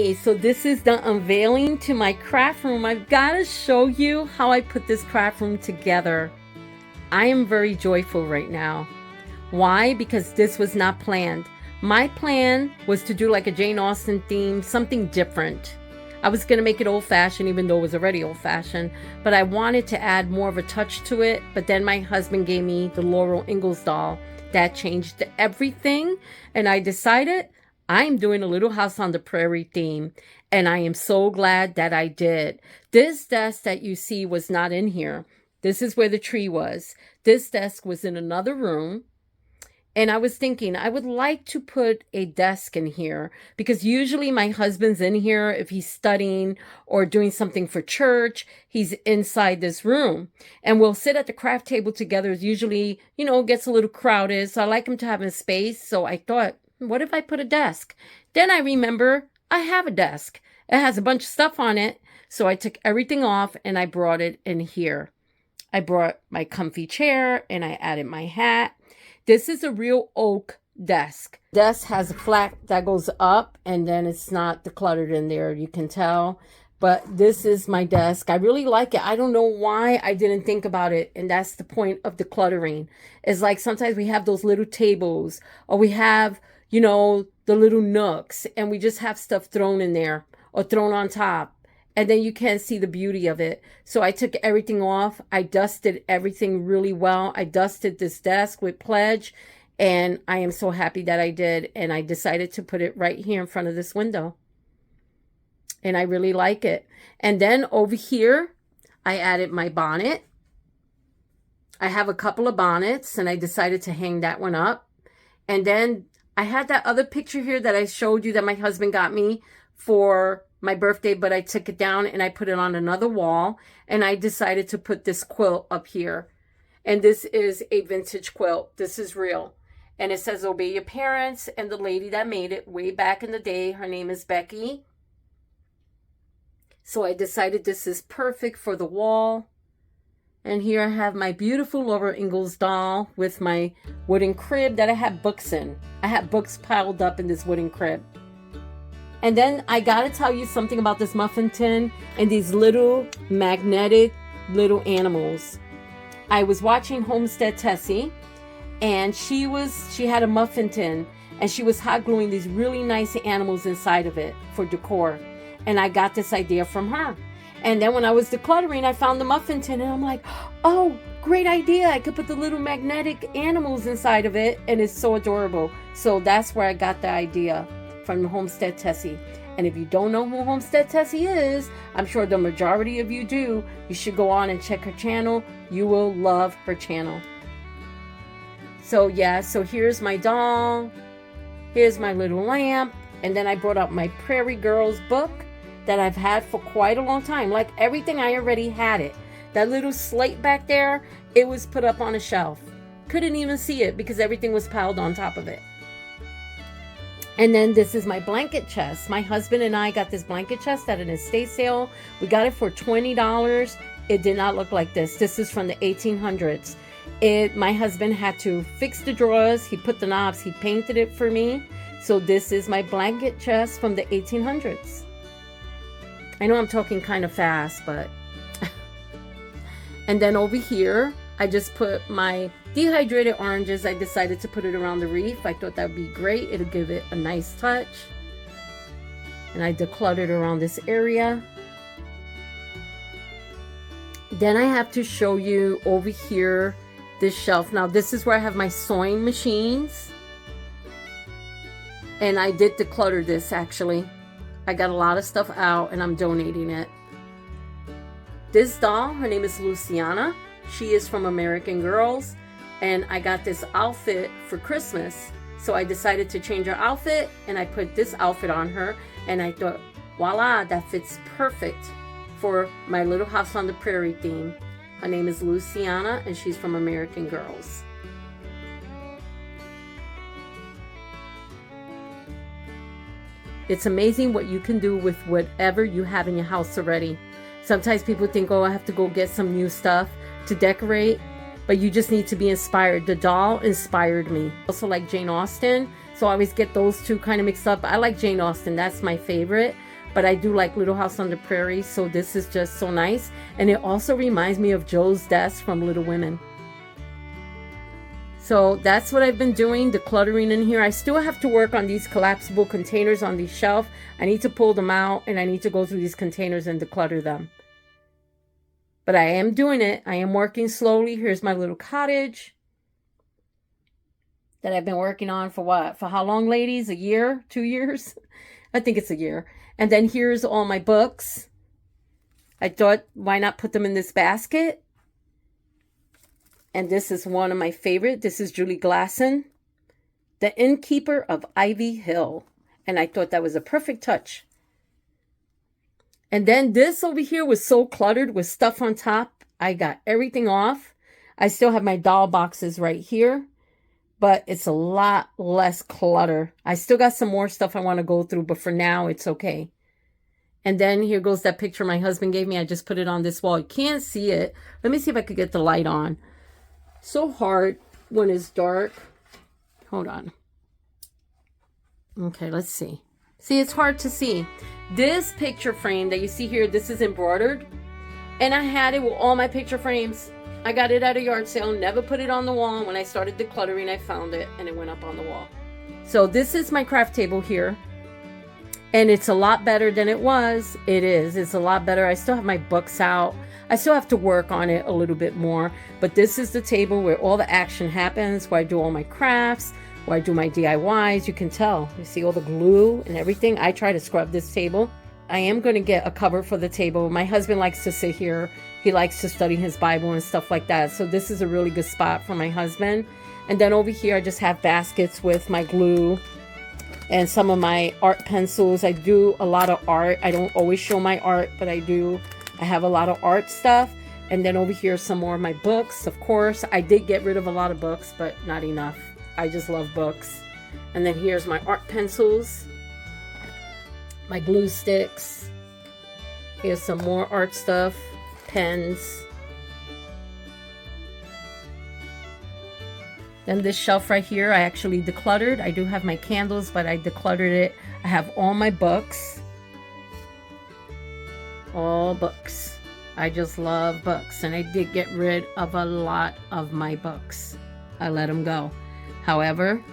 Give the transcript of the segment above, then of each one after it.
Hey, so this is the unveiling to my craft room. I've got to show you how I put this craft room together. I am very joyful right now. Why? Because this was not planned. My plan was to do like a Jane Austen theme, something different. I was going to make it old-fashioned even though it was already old-fashioned, but I wanted to add more of a touch to it. But then my husband gave me the Laurel Ingalls doll. That changed everything, and I decided I'm doing a Little House on the Prairie theme, and I am so glad that I did. This desk that you see was not in here. This is where the tree was. This desk was in another room, and I was thinking I would like to put a desk in here because usually my husband's in here if he's studying or doing something for church. He's inside this room, and we'll sit at the craft table together. It's usually, gets a little crowded, so I like him to have his space. So I thought, what if I put a desk? Then I remember I have a desk. It has a bunch of stuff on it. So I took everything off and I brought it in here. I brought my comfy chair and I added my hat. This is a real oak desk. Desk has a flap that goes up and then it's not decluttered in there. You can tell. But this is my desk. I really like it. I don't know why I didn't think about it. And that's the point of decluttering. It's like sometimes we have those little tables or we have the little nooks, and we just have stuff thrown in there or thrown on top, and then you can't see the beauty of it. So I took everything off. I dusted everything really well. I dusted this desk with Pledge, and I am so happy that I did. And I decided to put it right here in front of this window. And I really like it. And then over here, I added my bonnet. I have a couple of bonnets, and I decided to hang that one up. And then I had that other picture here that I showed you that my husband got me for my birthday, but I took it down and I put it on another wall, and I decided to put this quilt up here. And this is a vintage quilt. This is real. And it says, obey your parents. And the lady that made it way back in the day, her name is Becky. So I decided this is perfect for the wall. And here I have my beautiful Laurel Ingalls doll with my wooden crib that I have books in. I have books piled up in this wooden crib. And then I gotta tell you something about this muffin tin and these little magnetic little animals. I was watching Homestead Tessie, and she had a muffin tin, and she was hot gluing these really nice animals inside of it for decor. And I got this idea from her. And then when I was decluttering, I found the muffin tin, and I'm like, oh, great idea. I could put the little magnetic animals inside of it, and it's so adorable. So that's where I got the idea, from Homestead Tessie. And if you don't know who Homestead Tessie is, I'm sure the majority of you do. You should go on and check her channel. You will love her channel. So yeah, so here's my doll. Here's my little lamp. And then I brought out my Prairie Girls book that I've had for quite a long time. Like everything, I already had it. That little slate back there, it was put up on a shelf. Couldn't even see it because everything was piled on top of it. And then this is my blanket chest. My husband and I got this blanket chest at an estate sale. We got it for $20. It did not look like this. This is from the 1800s. My husband had to fix the drawers. He put the knobs. He painted it for me. So this is my blanket chest from the 1800s. I know I'm talking kind of fast, but... And then over here, I just put my dehydrated oranges. I decided to put it around the reef. I thought that would be great. It'll give it a nice touch. And I decluttered around this area. Then I have to show you over here this shelf. Now this is where I have my sewing machines. And I did declutter this actually. I got a lot of stuff out and I'm donating it. This doll, her name is Luciana. She is from American Girls. And I got this outfit for Christmas. So I decided to change her outfit and I put this outfit on her. And I thought, voila, that fits perfect for my Little House on the Prairie theme. Her name is Luciana and she's from American Girls. It's amazing what you can do with whatever you have in your house already. Sometimes people think, oh, I have to go get some new stuff to decorate, but you just need to be inspired. The doll inspired me. I also like Jane Austen, so I always get those two kind of mixed up. I like Jane Austen, that's my favorite, but I do like Little House on the Prairie, so this is just so nice. And it also reminds me of Joe's desk from Little Women. So that's what I've been doing, decluttering in here. I still have to work on these collapsible containers on the shelf. I need to pull them out, and I need to go through these containers and declutter them. But I am doing it. I am working slowly. Here's my little cottage that I've been working on for what? For how long, ladies? A year? 2 years? I think it's a year. And then here's all my books. I thought, why not put them in this basket? And this is one of my favorite. This is Julie Glasson, The Innkeeper of Ivy Hill. And I thought that was a perfect touch. And then this over here was so cluttered with stuff on top. I got everything off. I still have my doll boxes right here, but it's a lot less clutter. I still got some more stuff I want to go through, but for now it's okay. And then here goes that picture my husband gave me. I just put it on this wall. You can't see it. Let me see if I could get the light on. So hard when it's dark. Hold on. Okay, let's see. See, it's hard to see. This picture frame that you see here, this is embroidered. And I had it with all my picture frames. I got it at a yard sale, never put it on the wall. When I started decluttering, I found it and it went up on the wall. So this is my craft table here. And it's a lot better than it was. It is. It's a lot better. I still have my books out. I still have to work on it a little bit more. But this is the table where all the action happens, where I do all my crafts, where I do my DIYs. You can tell. You see all the glue and everything. I try to scrub this table. I am going to get a cover for the table. My husband likes to sit here. He likes to study his Bible and stuff like that. So this is a really good spot for my husband. And then over here, I just have baskets with my glue and some of my art pencils. I do a lot of art. I don't always show my art, but I do. I have a lot of art stuff. And then over here, some more of my books. Of course, I did get rid of a lot of books, but not enough. I just love books. And then here's my art pencils, my glue sticks. Here's some more art stuff, pens. Then this shelf right here, I actually decluttered. I do have my candles, but I decluttered it. I have all my books. All books. I just love books. And I did get rid of a lot of my books. I let them go. However,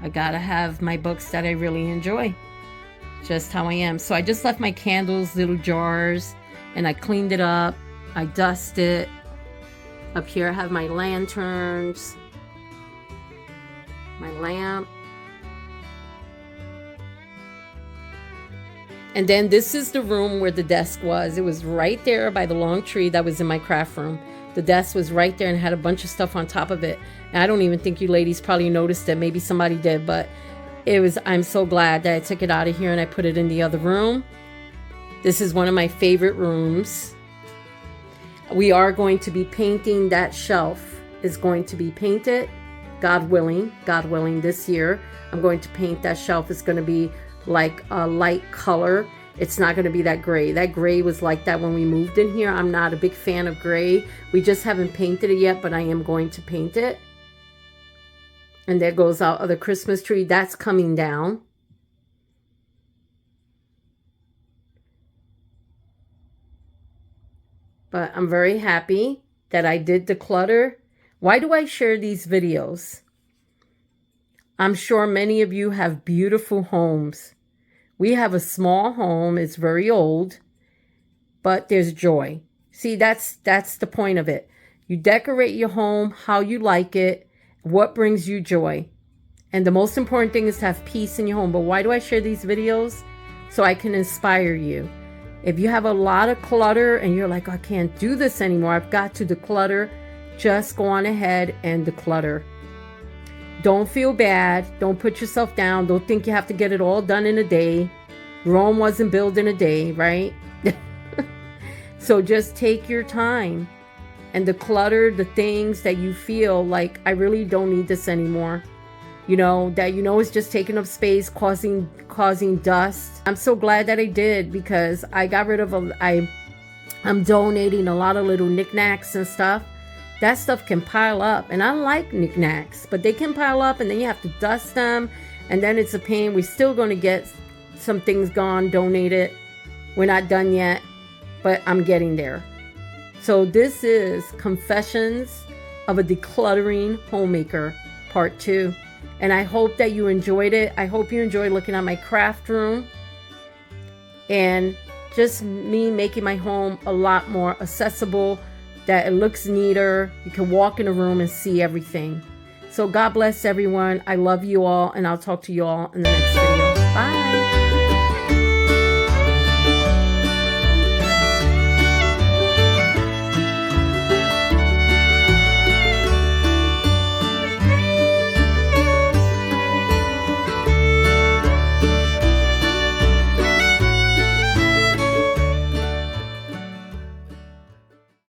I gotta have my books that I really enjoy. Just how I am. So I just left my candles, little jars, and I cleaned it up. I dusted. Up here I have my lanterns, my lamp. And then this is the room where the desk was. It was right there by the long tree that was in my craft room. The desk was right there and had a bunch of stuff on top of it. And I don't even think you ladies probably noticed it. Maybe somebody did, but it was, I'm so glad that I took it out of here and I put it in the other room. This is one of my favorite rooms. We are going to be painting that shelf. Is going to be painted, God willing this year. I'm going to paint that shelf. It's going to be like a light color. It's not going to be that gray. That gray was like that when we moved in here. I'm not a big fan of gray. We just haven't painted it yet, but I am going to paint it. And there goes our other Christmas tree. That's coming down. But I'm very happy that I did declutter. Why do I share these videos? I'm sure many of you have beautiful homes. We have a small home. It's very old, but there's joy. See, that's the point of it. You decorate your home how you like it, what brings you joy. And the most important thing is to have peace in your home. But why do I share these videos? So I can inspire you. If you have a lot of clutter and you're like, I can't do this anymore, I've got to declutter, just go on ahead and declutter. Don't feel bad. Don't put yourself down. Don't think you have to get it all done in a day. Rome wasn't built in a day, right? So just take your time and declutter the things that you feel like, I really don't need this anymore. That is just taking up space, causing dust. I'm so glad that I did, because I got rid of I'm donating a lot of little knickknacks and stuff. That stuff can pile up, and I like knickknacks, but they can pile up, and then you have to dust them, and then it's a pain. We're still going to get some things gone, donated, We're not done yet, but I'm getting there. So this is Confessions of a Decluttering Homemaker, Part 2. And I hope that you enjoyed it. I hope you enjoyed looking at my craft room and just me making my home a lot more accessible, that it looks neater. You can walk in a room and see everything. So God bless everyone. I love you all, and I'll talk to you all in the next video. Bye.